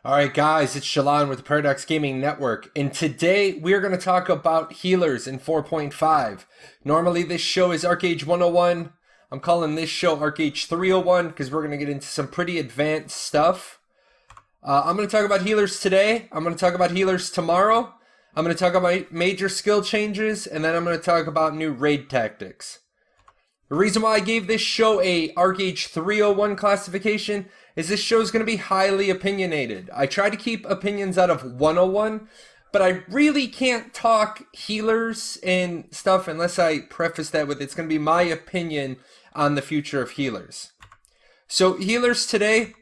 Alright guys, it's Jahlon with the Paradox Gaming Network, and today we're going to talk about healers in 4.5. Normally this show is Archeage 101. I'm calling this show Archeage 301 because we're going to get into some pretty advanced stuff. I'm going to talk about healers today, I'm going to talk about healers tomorrow, I'm going to talk about major skill changes, and then I'm going to talk about new raid tactics. The reason why I gave this show a Archeage 301 classification is this show is going to be highly opinionated. I try to keep opinions out of 101, but I really can't talk healers and stuff unless I preface that with it's going to be my opinion on the future of healers. So healers today,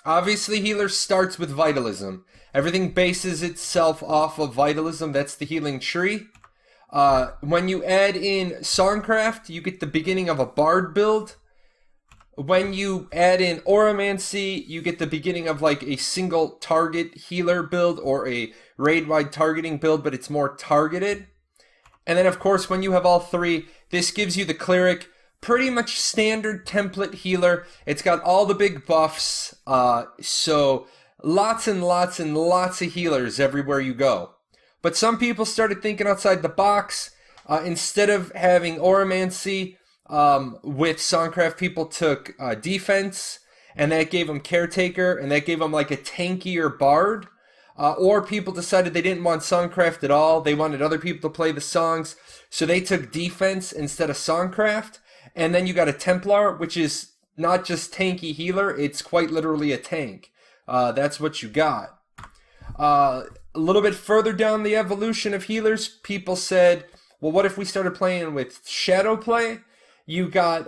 obviously healers starts with vitalism. Everything bases itself off of vitalism. That's the healing tree. When you add in Songcraft, you get the beginning of a Bard build. When you add in Oromancy, you get the beginning of like a single target healer build or a raid-wide targeting build, but it's more targeted. And then of course, when you have all three, this gives you the Cleric, pretty much standard template healer. It's got all the big buffs, so lots and lots and lots of healers everywhere you go. But some people started thinking outside the box. Instead of having Oromancy with Songcraft, people took defense, and that gave them Caretaker, and that gave them like a tankier Bard. Or people decided they didn't want Songcraft at all. They wanted other people to play the songs, so they took defense instead of Songcraft. And then you got a Templar, which is not just tanky healer, it's quite literally a tank. That's what you got. A little bit further down the evolution of healers, people said, well, what if we started playing with Shadow Play? You got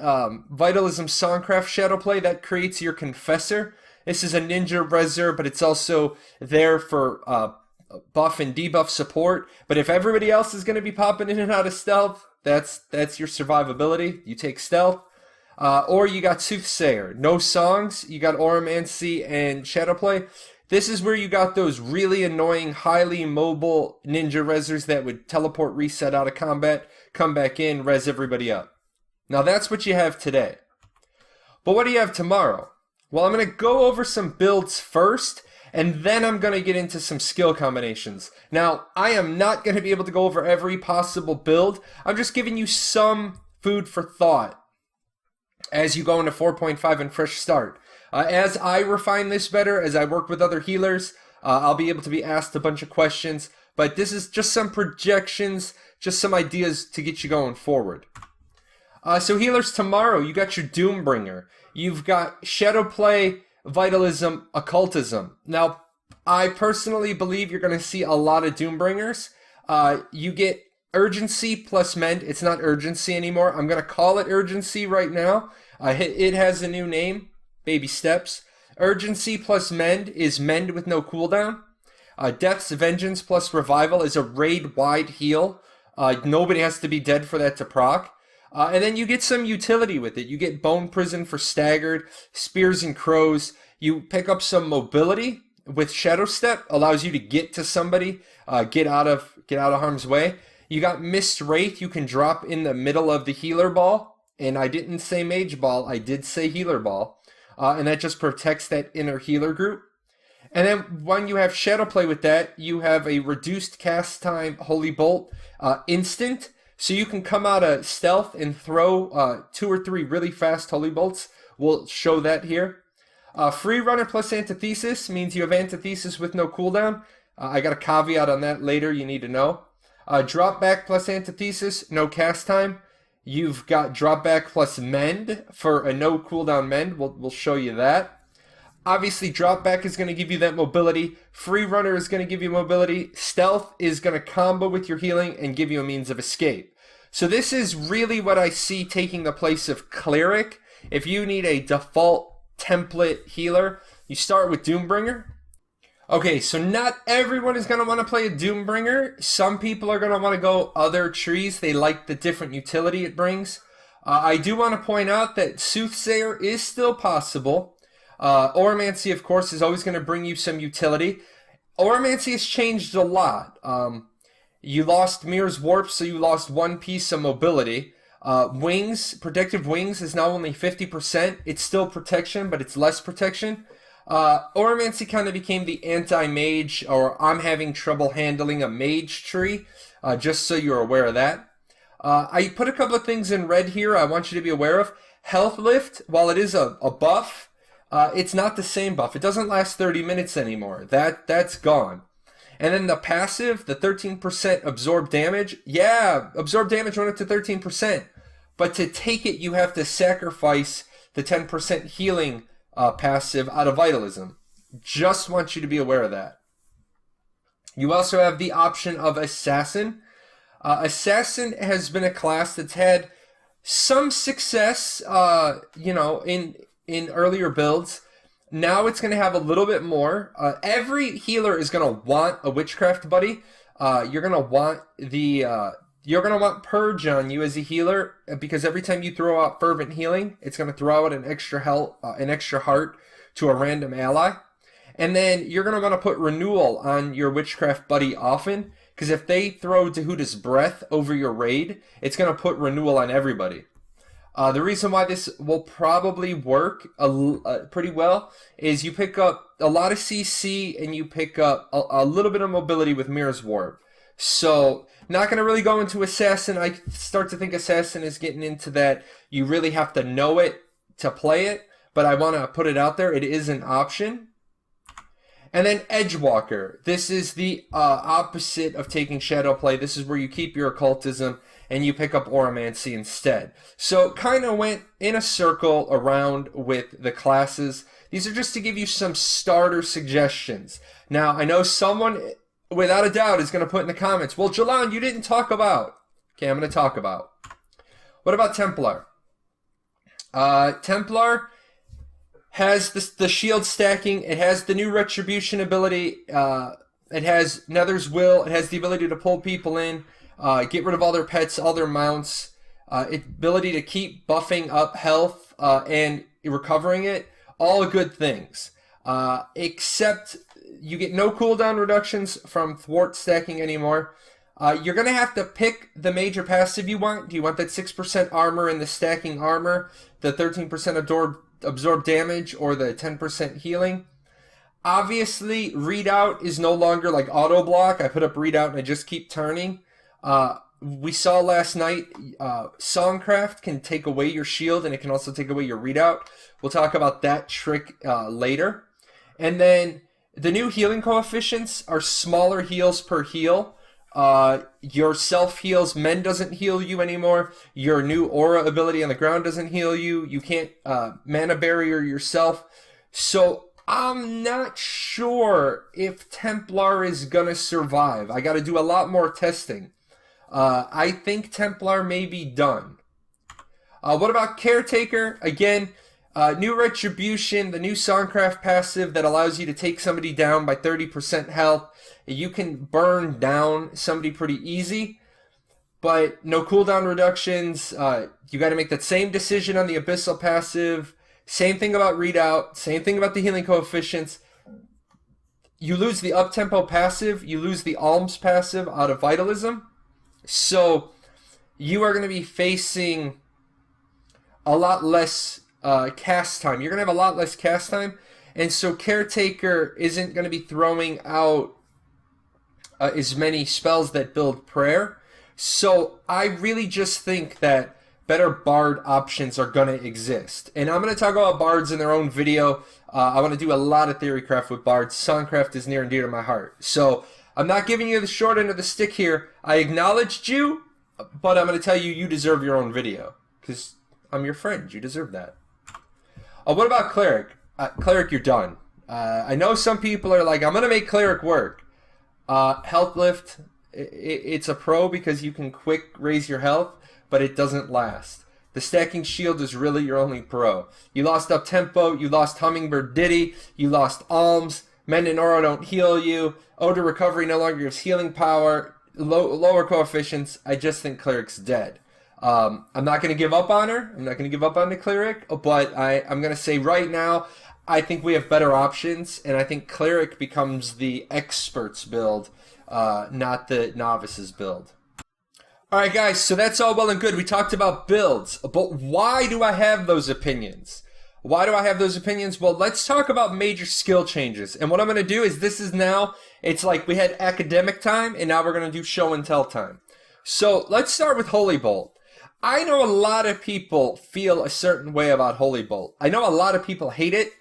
Vitalism Songcraft Shadow Play, that creates your Confessor. This is a ninja reser, but it's also there for buff and debuff support. But if everybody else is going to be popping in and out of stealth, that's your survivability. You take stealth. Or you got Soothsayer. No songs. You got Oromancy and Shadow Play. This is where you got those really annoying, highly mobile ninja resers that would teleport reset out of combat, come back in, res everybody up. Now that's what you have today. But what do you have tomorrow? Well, I'm going to go over some builds first, and then I'm going to get into some skill combinations. Now, I am not going to be able to go over every possible build. I'm just giving you some food for thought as you go into 4.5 and fresh start. As I refine this better, as I work with other healers, I'll be able to be asked a bunch of questions. But this is just some projections, just some ideas to get you going forward. So healers tomorrow, you got your Doombringer. You've got Shadow Play, Vitalism, Occultism. Now, I personally believe you're going to see a lot of Doombringers. You get Urgency plus Mend. It's not Urgency anymore. I'm going to call it Urgency right now. It has a new name. Baby steps. Urgency plus Mend is Mend with no cooldown. Death's Vengeance plus Revival is a raid-wide heal. Nobody has to be dead for that to proc. And then you get some utility with it. You get Bone Prison for Staggered, Spears and Crows. You pick up some mobility with Shadow Step. Allows you to get to somebody, get out of harm's way. You got Mist Wraith. You can drop in the middle of the healer ball. And I didn't say Mage Ball. I did say healer ball. And that just protects that inner healer group. And then when you have Shadow Play with that, you have a reduced cast time Holy Bolt instant. So you can come out of stealth and throw 2 or 3 really fast Holy Bolts. We'll show that here. Free Runner plus Antithesis means you have Antithesis with no cooldown. I got a caveat on that later you need to know. Drop Back plus Antithesis, no cast time. You've got Drop Back plus Mend for a no cooldown Mend. We'll show you that. Obviously, Drop Back is going to give you that mobility. Free Runner is going to give you mobility. Stealth is going to combo with your healing and give you a means of escape. So this is really what I see taking the place of Cleric. If you need a default template healer, you start with Doombringer. Okay, so not everyone is going to want to play a Doombringer. Some people are going to want to go other trees. They like the different utility it brings. I do want to point out that Soothsayer is still possible. Oromancy, of course, is always going to bring you some utility. Oromancy has changed a lot. You lost Mirror's Warp, so you lost one piece of mobility. Wings, Protective Wings is now only 50%. It's still protection, but it's less protection. Oromancy kind of became the anti-mage, or I'm having trouble handling a mage tree, just so you're aware of that. I put a couple of things in red here I want you to be aware of. Health Lift, while it is a buff, it's not the same buff. It doesn't last 30 minutes anymore. That's gone. And then the passive, the 13% absorb damage. Yeah, absorb damage went up to 13%. But to take it, you have to sacrifice the 10% healing passive out of Vitalism. Just want you to be aware of that. You also have the option of Assassin. Assassin has been a class that's had some success, in earlier builds. Now it's going to have a little bit more. Every healer is going to want a witchcraft buddy. You're going to want purge on you as a healer, because every time you throw out fervent healing, it's going to throw out an extra heart to a random ally. And then you're going to want to put renewal on your witchcraft buddy often, because if they throw Dehuta's breath over your raid, it's going to put renewal on everybody. The reason why this will probably work pretty well is you pick up a lot of CC and you pick up a little bit of mobility with Mirror's Warp. So, not going to really go into Assassin. I start to think Assassin is getting into that. You really have to know it to play it, but I want to put it out there. It is an option. And then Edgewalker. This is the opposite of taking Shadow Play. This is where you keep your occultism and you pick up Oromancy instead. So kind of went in a circle around with the classes. These are just to give you some starter suggestions. Now, I know someone, without a doubt, is going to put in the comments, well, Jahlon, you didn't talk about. Okay, I'm going to talk about. What about Templar? Templar has the shield stacking. It has the new Retribution ability. It has Nether's Will. It has the ability to pull people in. Get rid of all their pets, all their mounts, ability to keep buffing up health and recovering it, all good things. Except you get no cooldown reductions from thwart stacking anymore. You're going to have to pick the major passive you want. Do you want that 6% armor and the stacking armor, the 13% absorb damage, or the 10% healing? Obviously, readout is no longer like auto block. I put up readout and I just keep turning. We saw last night, Songcraft can take away your shield and it can also take away your readout. We'll talk about that trick later. And then the new healing coefficients are smaller heals per heal. Your self heals, Men doesn't heal you anymore. Your new aura ability on the ground doesn't heal you. You can't mana barrier yourself. So I'm not sure if Templar is gonna survive. I gotta do a lot more testing. I think Templar may be done. What about Caretaker? Again, new Retribution, the new Songcraft passive that allows you to take somebody down by 30% health. You can burn down somebody pretty easy, but no cooldown reductions. You got to make that same decision on the Abyssal passive. Same thing about readout. Same thing about the healing coefficients. You lose the up-tempo passive. You lose the alms passive out of Vitalism. So you are going to be facing a lot less cast time. You're going to have a lot less cast time. And so Caretaker isn't going to be throwing out as many spells that build prayer. So I really just think that better bard options are going to exist. And I'm going to talk about bards in their own video. I want to do a lot of theorycraft with bards. Songcraft is near and dear to my heart. So I'm not giving you the short end of the stick here. I acknowledged you, but I'm going to tell you, you deserve your own video. Because I'm your friend. You deserve that. What about Cleric? Cleric, you're done. I know some people are like, I'm going to make Cleric work. Health Lift, it's a pro because you can quick raise your health, but it doesn't last. The stacking shield is really your only pro. You lost up tempo, you lost Hummingbird Ditty, you lost alms, Men and Aura don't heal you, Ode to Recovery no longer gives healing power, lower coefficients. I just think Cleric's dead. I'm not going to give up on her. I'm not going to give up on the Cleric, but I'm going to say right now, I think we have better options, and I think Cleric becomes the expert's build, not the novice's build. Alright guys, so that's all well and good. We talked about builds, but why do I have those opinions? Why do I have those opinions? Well, let's talk about major skill changes. And what I'm going to do is it's like we had academic time, and now we're going to do show and tell time. So let's start with Holy Bolt. I know a lot of people feel a certain way about Holy Bolt. I know a lot of people hate it.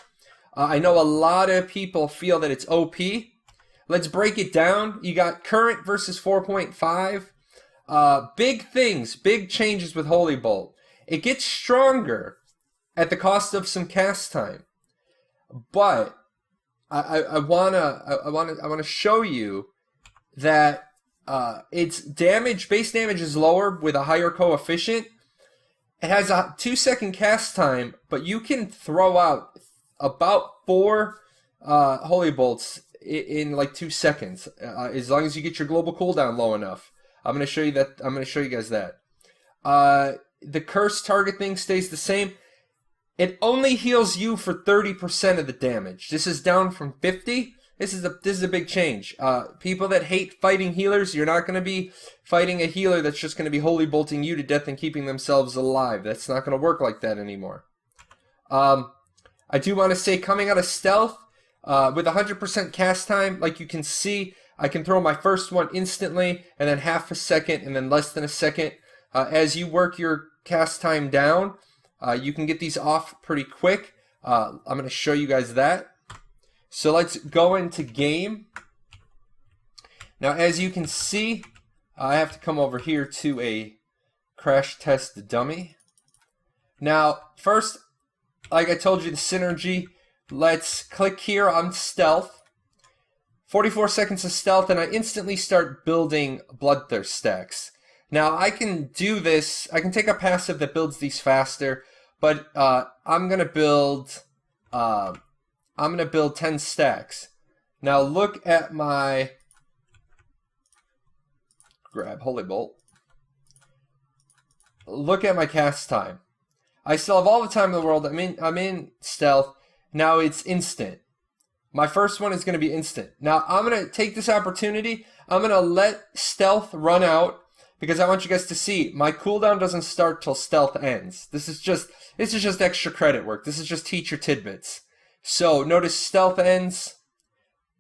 I know a lot of people feel that it's OP. Let's break it down. You got current versus 4.5. Big things, big changes with Holy Bolt. It gets stronger at the cost of some cast time, but I wanna show you that its base damage is lower with a higher coefficient. It has a 2-second cast time, but you can throw out about 4 Holy Bolts in like 2 seconds, as long as you get your global cooldown low enough. I'm gonna show you that. I'm gonna show you guys that. The curse target thing stays the same. It only heals you for 30% of the damage. This is down from 50. This is a big change. People that hate fighting healers, you're not going to be fighting a healer that's just going to be holy bolting you to death and keeping themselves alive. That's not going to work like that anymore. I do want to say, coming out of stealth, with 100% cast time, like you can see, I can throw my first one instantly, and then half a second, and then less than a second. As you work your cast time down, you can get these off pretty quick. I'm going to show you guys that. So let's go into game. Now, as you can see, I have to come over here to a crash test dummy. Now, first, like I told you, the synergy. Let's click here on stealth. 44 seconds of stealth, and I instantly start building bloodthirst stacks. Now, I can do this. I can take a passive that builds these faster. But I'm gonna build 10 stacks. Now look at my Holy Bolt. Look at my cast time. I still have all the time in the world. I'm in stealth. Now it's instant. My first one is gonna be instant. Now I'm gonna take this opportunity. I'm gonna let stealth run out, because I want you guys to see my cooldown doesn't start till stealth ends. This is just extra credit work. This is just teacher tidbits. So notice stealth ends.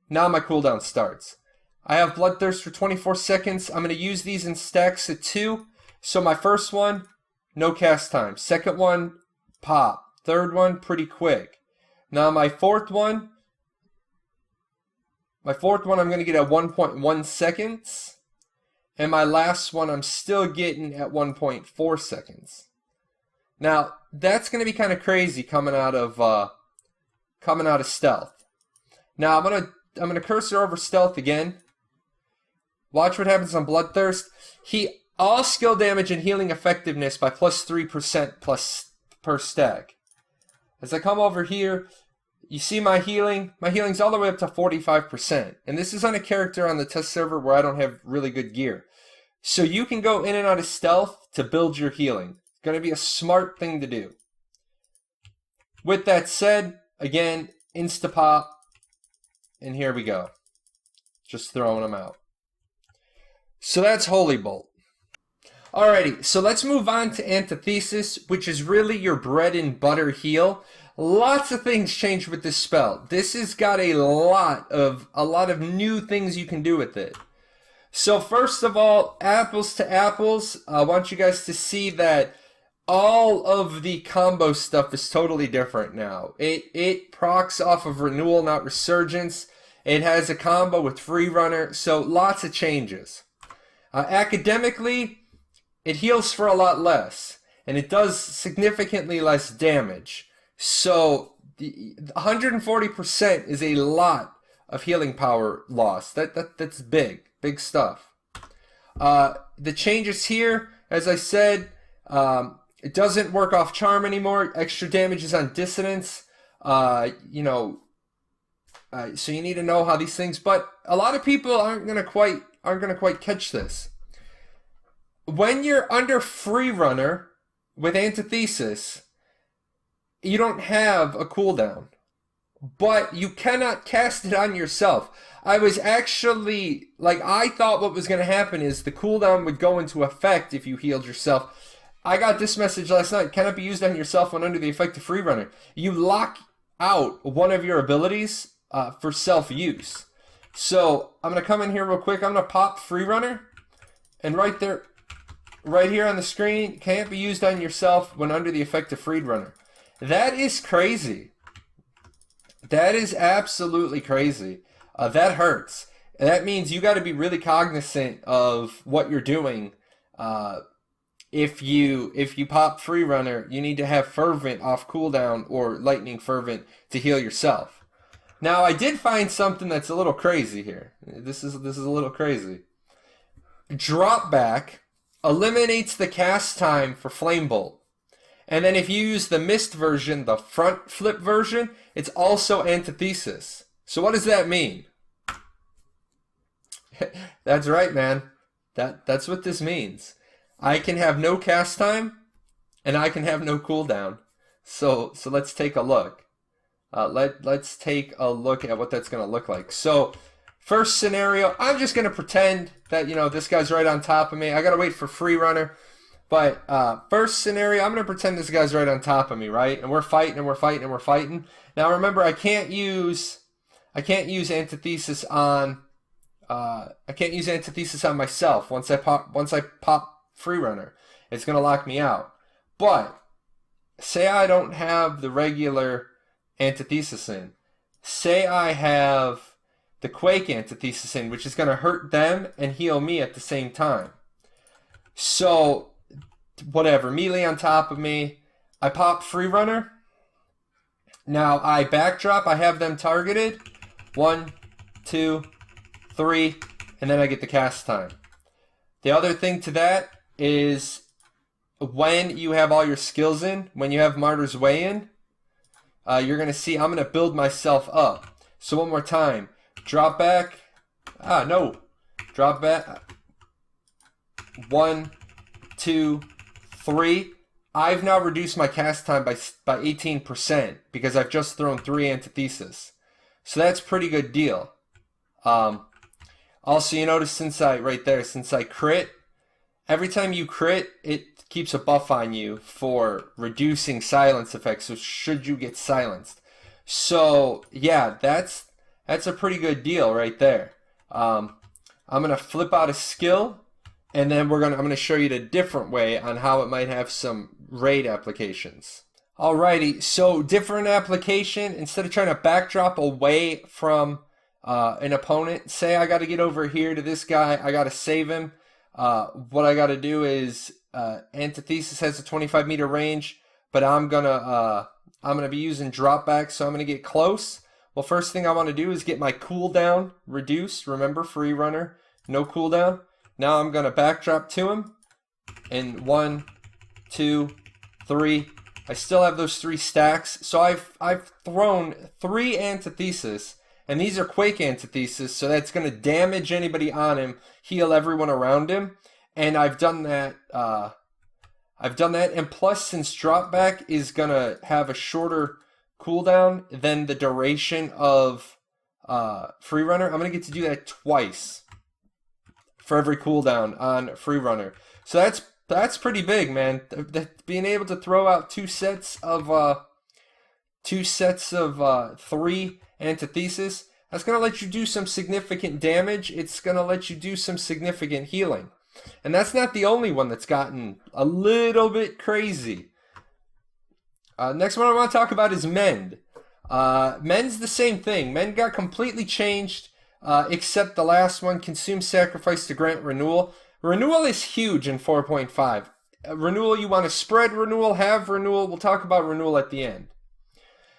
Now my cooldown starts. I have bloodthirst for 24 seconds. I'm going to use these in stacks of 2. So my first one, no cast time. Second one, pop. Third one, pretty quick. Now my fourth one I'm going to get at 1.1 seconds. And my last one, I'm still getting at 1.4 seconds. Now, that's going to be kind of crazy coming out of stealth. Now, I'm gonna cursor over stealth again. Watch what happens on bloodthirst. All skill damage and healing effectiveness by plus 3% plus per stack. As I come over here, you see my healing. My healing's all the way up to 45%. And this is on a character on the test server where I don't have really good gear. So you can go in and out of stealth to build your healing. It's going to be a smart thing to do. With that said, again, insta-pop. And here we go. Just throwing them out. So that's Holy Bolt. Alrighty, so let's move on to Antithesis, which is really your bread and butter heal. Lots of things change with this spell. This has got a lot of new things you can do with it. So first of all, apples to apples, I want you guys to see that all of the combo stuff is totally different now. It procs off of Renewal, not Resurgence. It has a combo with Free Runner, so lots of changes. Academically, it heals for a lot less, and it does significantly less damage. So the 140% is a lot of healing power loss. That's big stuff. The changes here, as I said, it doesn't work off charm anymore. Extra damage is on dissonance. So you need to know how these things. But a lot of people aren't gonna quite catch this. When you're under Free Runner with Antithesis, you don't have a cooldown, but you cannot cast it on yourself. I was actually, I thought what was going to happen is the cooldown would go into effect if you healed yourself. I got this message last night. Cannot be used on yourself when under the effect of free runner. You lock out one of your abilities for self-use. So I'm going to come in here real quick. I'm going to pop free runner. And right there, right here on the screen, can't be used on yourself when under the effect of free runner. That is crazy. That is absolutely crazy. That hurts. That means you got to be really cognizant of what you're doing. If you pop free runner, you need to have fervent off cooldown or lightning fervent to heal yourself. Now I did find something that's a little crazy here. This is a little crazy. Drop back eliminates the cast time for flame bolt. And then if you use the mist version, the front flip version, it's also antithesis. So what does that mean? That's right, man. That's what this means. I can have no cast time, and I can have no cooldown. So let's take a look. Let's take a look at what that's going to look like. So first scenario, I'm just going to pretend that, you know, this guy's right on top of me. I got to wait for free runner. But first scenario, I'm going to pretend this guy's right on top of me, right? And we're fighting and we're fighting and we're fighting. Now remember, I can't use antithesis on myself. Once I pop free runner, it's going to lock me out. But say I don't have the regular antithesis in. Say I have the Quake antithesis in, which is going to hurt them and heal me at the same time. So whatever, melee on top of me, I pop free runner. Now I backdrop, I have them targeted. 1, 2, 3, and then I get the cast time. The other thing to that is when you have all your skills in, when you have Martyr's Way in, you're going to see I'm going to build myself up. So one more time. Drop back. Drop back. 1, 2, 3. I've now reduced my cast time by 18% because I've just thrown 3 antithesis. So that's a pretty good deal. Also, you notice since I crit, every time you crit, it keeps a buff on you for reducing silence effects. So should you get silenced. So yeah, that's a pretty good deal right there. I'm gonna flip out a skill, and then I'm gonna show you the different way on how it might have some raid applications. Alrighty, so different application. Instead of trying to backdrop away from an opponent, say I got to get over here to this guy, I got to save him. What I got to do is Antithesis has a 25-meter range, but I'm gonna be using drop back, so I'm gonna get close. Well, first thing I want to do is get my cooldown reduced. Remember, free runner, no cooldown. Now I'm gonna backdrop to him, and 1, 2, 3. I still have those 3 stacks, so I've thrown 3 antithesis, and these are Quake antithesis, so that's going to damage anybody on him, heal everyone around him, and I've done that. And plus, since dropback is going to have a shorter cooldown than the duration of free runner, I'm going to get to do that twice for every cooldown on free runner. So that's pretty big, man. Being able to throw out 2 sets of 3 antithesis, that's going to let you do some significant damage. It's going to let you do some significant healing. And that's not the only one that's gotten a little bit crazy. Next one I want to talk about is Mend. Mend's the same thing. Mend got completely changed, except the last one, Consume Sacrifice to grant Renewal. Renewal is huge in 4.5. Renewal, you want to spread Renewal, have Renewal. We'll talk about Renewal at the end.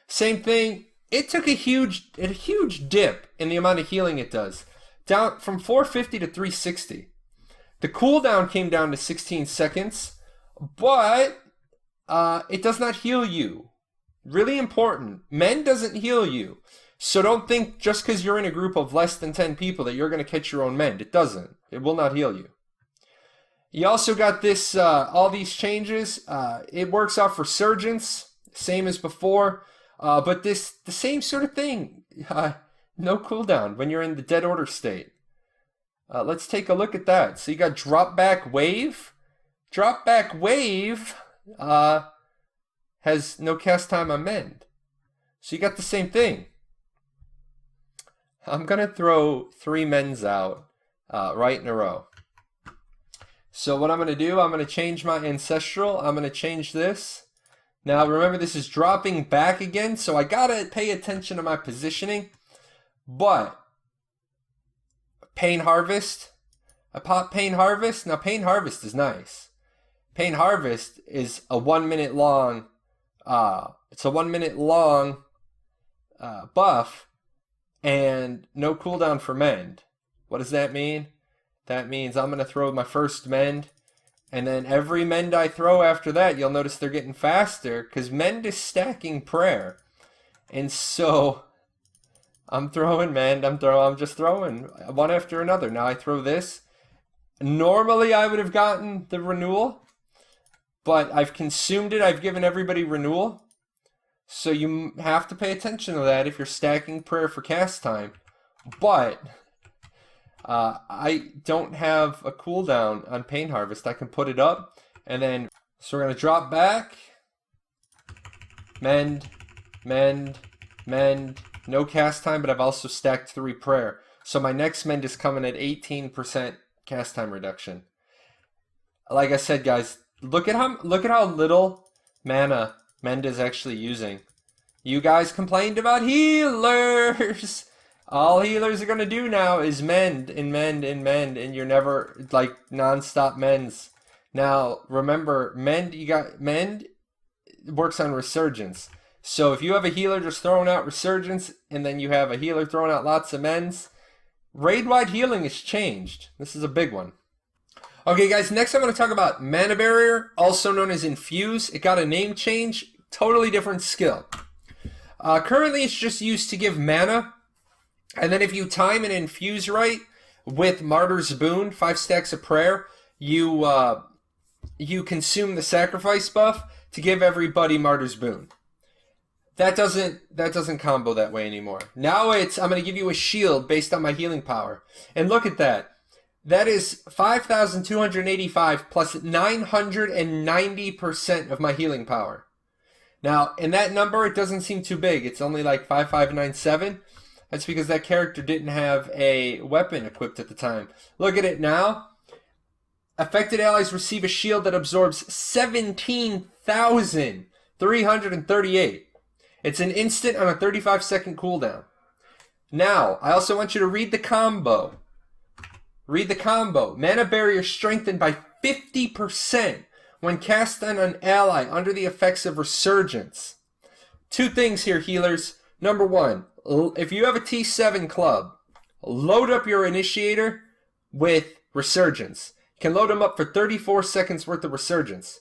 Same thing. It took a huge dip in the amount of healing it does. Down from 450 to 360. The cooldown came down to 16 seconds, but it does not heal you. Really important. Mend doesn't heal you. So don't think just because you're in a group of less than 10 people that you're going to catch your own Mend. It doesn't. It will not heal you. You also got this, all these changes. It works out for Surgeons, same as before. But the same sort of thing. No cooldown when you're in the dead order state. Let's take a look at that. So you got drop back wave. Drop back wave has no cast time on Mend. So you got the same thing. I'm going to throw 3 Mends out right in a row. So what I'm going to do, I'm going to change my Ancestral. I'm going to change this. Now remember, this is dropping back again, so I got to pay attention to my positioning. But Pain Harvest, I pop Pain Harvest. Now Pain Harvest is nice. Pain Harvest is a 1 minute long, it's a 1 minute long buff and no cooldown for Mend. What does that mean? That means I'm going to throw my first Mend, and then every Mend I throw after that, you'll notice they're getting faster because Mend is stacking prayer. And so I'm throwing Mend, I'm just throwing one after another. Now I throw this. Normally I would have gotten the Renewal, but I've consumed it. I've given everybody Renewal. So you have to pay attention to that if you're stacking prayer for cast time. But I don't have a cooldown on Pain Harvest. I can put it up, and then so we're going to drop back. Mend, Mend, Mend. No cast time, but I've also stacked 3 prayer. So my next Mend is coming at 18% cast time reduction. Like I said, guys, look at how little mana Mend is actually using. You guys complained about healers. All healers are going to do now is Mend and Mend and Mend, and you're never, like, non-stop Mends. Now, remember, Mend works on Resurgence. So if you have a healer just throwing out Resurgence, and then you have a healer throwing out lots of Mends, raid-wide healing has changed. This is a big one. Okay, guys, next I'm going to talk about Mana Barrier, also known as Infuse. It got a name change, totally different skill. Currently, it's just used to give mana, and then if you time and infuse right with Martyr's Boon, 5 stacks of prayer, you consume the sacrifice buff to give everybody Martyr's Boon. That doesn't combo that way anymore. Now I'm going to give you a shield based on my healing power. And look at that. That is 5,285 plus 990% of my healing power. Now, in that number, it doesn't seem too big. It's only like 5597. That's because that character didn't have a weapon equipped at the time. Look at it now. Affected allies receive a shield that absorbs 17,338. It's an instant on a 35-second cooldown. Now, I also want you to read the combo. Read the combo. Mana Barrier strengthened by 50% when cast on an ally under the effects of Resurgence. 2 things here, healers. Number 1, if you have a T7 club, load up your Initiator with Resurgence. You can load them up for 34 seconds worth of Resurgence.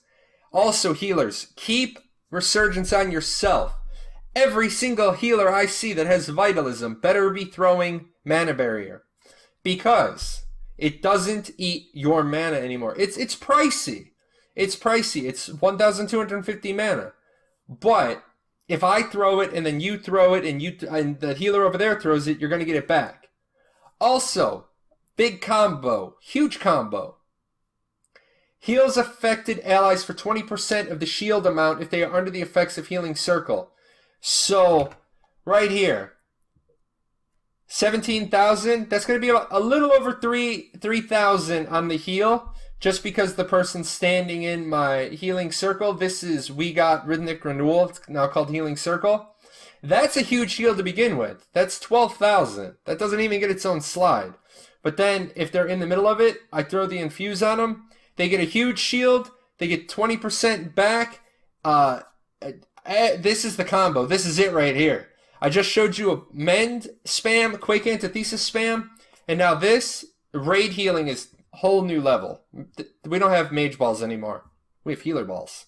Also, healers, keep Resurgence on yourself. Every single healer I see that has Vitalism better be throwing Mana Barrier, because it doesn't eat your mana anymore. It's pricey. It's pricey. It's 1,250 mana. But if I throw it and then you throw it and the healer over there throws it, you're going to get it back. Also, big combo, huge combo. Heals affected allies for 20% of the shield amount if they are under the effects of Healing Circle. So, right here, 17,000. That's going to be a little over 3,000 on the heal, just because the person's standing in my Healing Circle. We got Rhythmic Renewal. It's now called Healing Circle. That's a huge shield to begin with. That's 12,000. That doesn't even get its own slide. But then, if they're in the middle of it, I throw the Infuse on them. They get a huge shield. They get 20% back. This is the combo. This is it right here. I just showed you a Mend spam, Quake Antithesis spam, and now this raid healing is a whole new level. We don't have Mage Balls anymore. We have Healer Balls.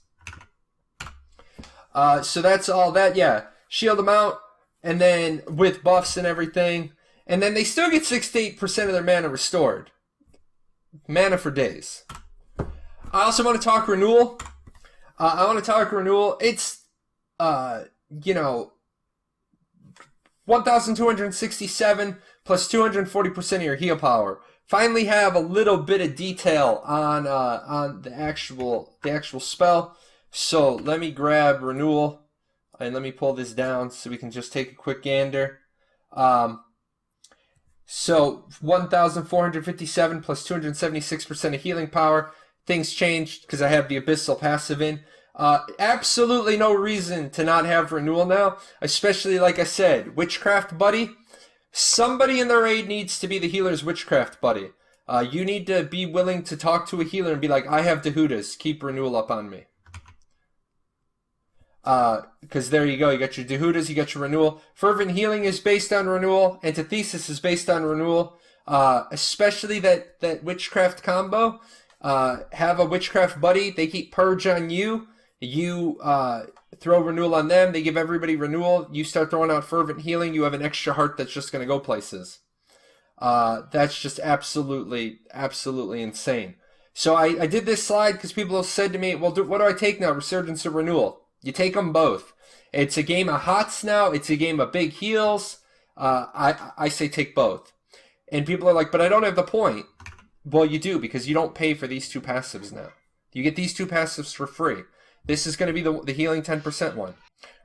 So that's all that, yeah. Shield them out, and then with buffs and everything, and then they still get 6 to 8% of their mana restored. Mana for days. I also want to talk Renewal. It's, 1,267 plus 240% of your heal power finally have a little bit of detail on the actual spell. So let me grab Renewal and let me pull this down so we can just take a quick gander. So 1,457 plus 276% of healing power. Things changed because I have the Abyssal passive in. Absolutely no reason to not have Renewal now, especially like I said, Witchcraft Buddy. Somebody in the raid needs to be the healer's Witchcraft Buddy. You need to be willing to talk to a healer and be like, I have Dahudas, keep Renewal up on me. Because there you go, you got your Dahudas, you got your Renewal. Fervent Healing is based on Renewal. Antithesis is based on Renewal. Especially that Witchcraft combo. Have a Witchcraft Buddy, they keep Purge on you. You throw Renewal on them, they give everybody Renewal. You start throwing out Fervent Healing, you have an extra heart that's just going to go places. That's just absolutely insane. So I did this slide because people have said to me, well, what do I take now, Resurgence or Renewal? You take them both. It's a game of hots now. It's a game of big heals. I say take both. And people are like, but I don't have the point. Well, you do, because you don't pay for these two passives now. You get these two passives for free. This is going to be the healing 10% one.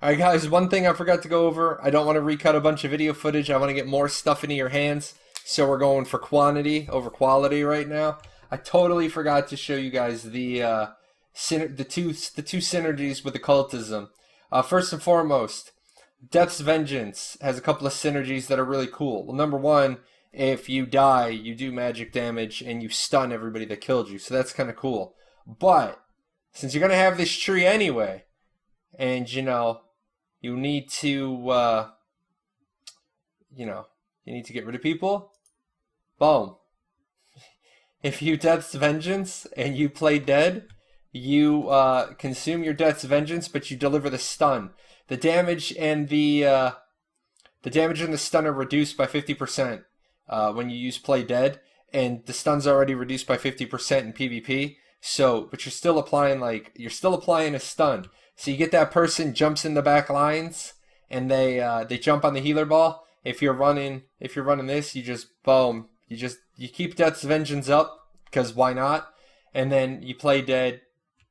Alright guys, one thing I forgot to go over. I don't want to recut a bunch of video footage. I want to get more stuff into your hands. So we're going for quantity over quality right now. I totally forgot to show you guys the two synergies with occultism. First and foremost, Death's Vengeance has a couple of synergies that are really cool. Well, number one, if you die, you do magic damage and you stun everybody that killed you. So that's kind of cool. But since you're going to have this tree anyway, and you need to you need to get rid of people, boom. If you Death's Vengeance and you play dead, you consume your Death's Vengeance, but you deliver the stun. The damage and the stun are reduced by 50% when you use Play Dead, and the stun's already reduced by 50% in PvP. So, but you're still applying a stun. So you get that person jumps in the back lines, and they jump on the healer ball. If you're running this, you just boom. You keep Death's Vengeance up because why not? And then you play dead.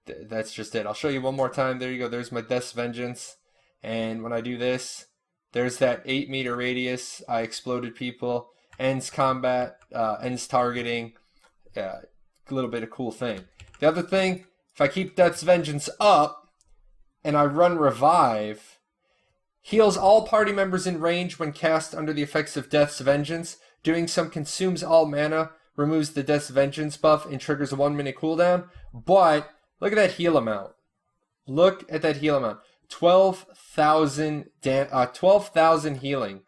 That's just it. I'll show you one more time. There you go. There's my Death's Vengeance. And when I do this, there's that 8-meter radius. I exploded people. Ends combat. Ends targeting. A little bit of cool thing. The other thing, if I keep Death's Vengeance up and I run Revive, heals all party members in range when cast under the effects of Death's Vengeance. Doing some consumes all mana, removes the Death's Vengeance buff, and triggers a 1-minute cooldown. But look at that heal amount. Look at that heal amount. 12,000 healing.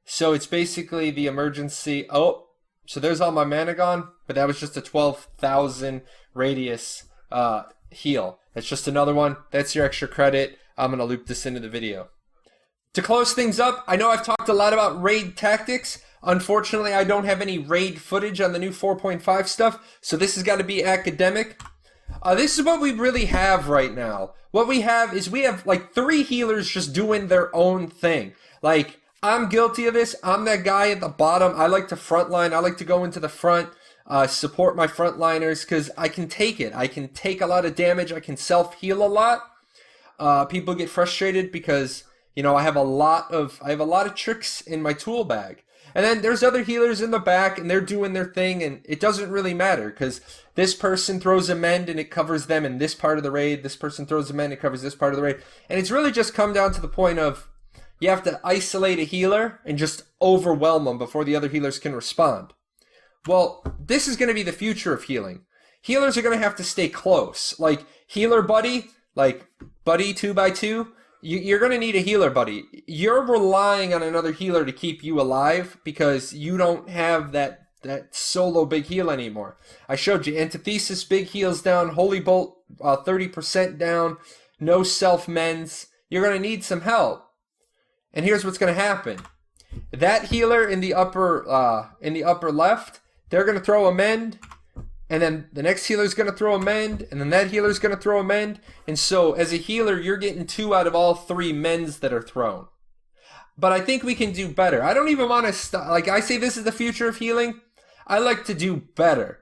So it's basically the emergency. Oh, so there's all my mana gone, but that was just a 12,000 radius heal. That's just another one. That's your extra credit. I'm going to loop this into the video. To close things up, I know I've talked a lot about raid tactics. Unfortunately, I don't have any raid footage on the new 4.5 stuff, so this has got to be academic. This is what we really have right now. What we have is like 3 healers just doing their own thing. Like, I'm guilty of this. I'm that guy at the bottom. I like to frontline. I like to go into the front, support my frontliners, because I can take it. I can take a lot of damage. I can self-heal a lot. People get frustrated because, I have a lot of tricks in my tool bag. And then there's other healers in the back, and they're doing their thing, and it doesn't really matter, because this person throws a mend, and it covers them in this part of the raid. This person throws a mend, it covers this part of the raid. And it's really just come down to the point of you have to isolate a healer and just overwhelm them before the other healers can respond. Well, this is going to be the future of healing. Healers are going to have to stay close. Like, healer buddy, like buddy 2x2, you're going to need a healer buddy. You're relying on another healer to keep you alive because you don't have that solo big heal anymore. I showed you Antithesis, big heals down, Holy Bolt 30% down, no self-mends. You're going to need some help. And here's what's going to happen. That healer in the upper left, they're going to throw a mend, and then the next healer's going to throw a mend, and then that healer's going to throw a mend. And so as a healer, you're getting 2 out of all 3 mends that are thrown. But I think we can do better. I don't even want to like I say this is the future of healing. I like to do better.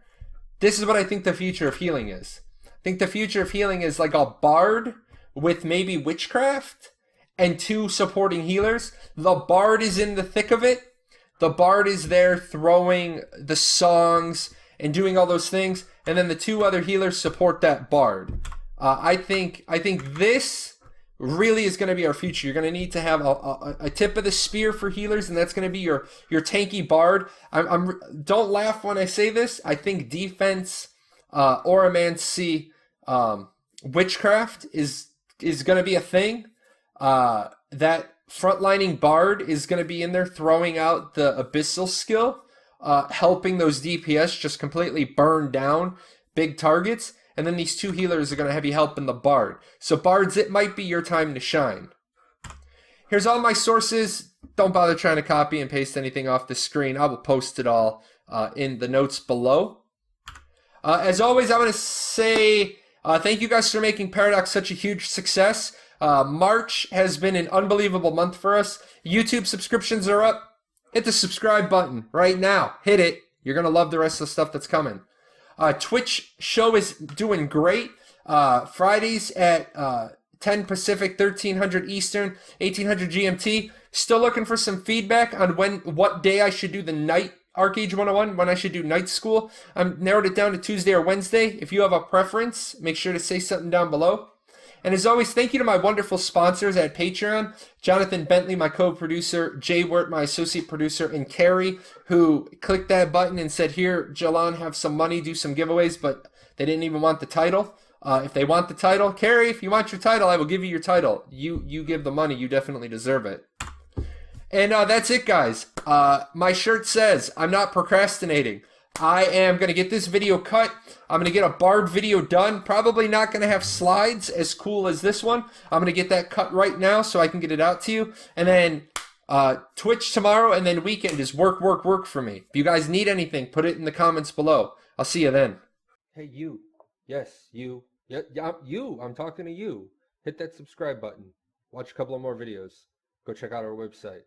This is what I think the future of healing is. I think the future of healing is like a bard with maybe witchcraft and 2 supporting healers. The bard is in the thick of it. The bard is there throwing the songs and doing all those things, and then the 2 other healers support that bard. I think this really is going to be our future. You're going to need to have a tip of the spear for healers, and that's going to be your tanky bard. Don't laugh when I say this. I think defense, oromancy, witchcraft is going to be a thing. That frontlining bard is going to be in there throwing out the abyssal skill, helping those DPS just completely burn down big targets. And then these 2 healers are going to have you helping the bard. So bards, it might be your time to shine. Here's all my sources. Don't bother trying to copy and paste anything off the screen. I will post it all in the notes below. As always, I want to say thank you guys for making Paradox such a huge success. March has been an unbelievable month for us. YouTube subscriptions are up. Hit the subscribe button right now. Hit it. You're going to love the rest of the stuff that's coming. Twitch show is doing great. Fridays at 10 Pacific, 1300 Eastern, 1800 GMT. Still looking for some feedback on what day I should do the night Archeage 101, when I should do night school. I've narrowed it down to Tuesday or Wednesday. If you have a preference, make sure to say something down below. And as always, thank you to my wonderful sponsors at Patreon, Jonathan Bentley, my co-producer, Jay Wirt, my associate producer, and Carrie, who clicked that button and said, here, Jahlon, have some money, do some giveaways, but they didn't even want the title. If they want the title, Carrie, if you want your title, I will give you your title. You give the money, you definitely deserve it. And that's it, guys. My shirt says, I'm not procrastinating. I am going to get this video cut. I'm going to get a bard video done. Probably not going to have slides as cool as this one. I'm going to get that cut right now so I can get it out to you. And then Twitch tomorrow, and then weekend is work, work, work for me. If you guys need anything, put it in the comments below. I'll see you then. Hey, you. Yes, you. Yeah, you. I'm talking to you. Hit that subscribe button. Watch a couple of more videos. Go check out our website.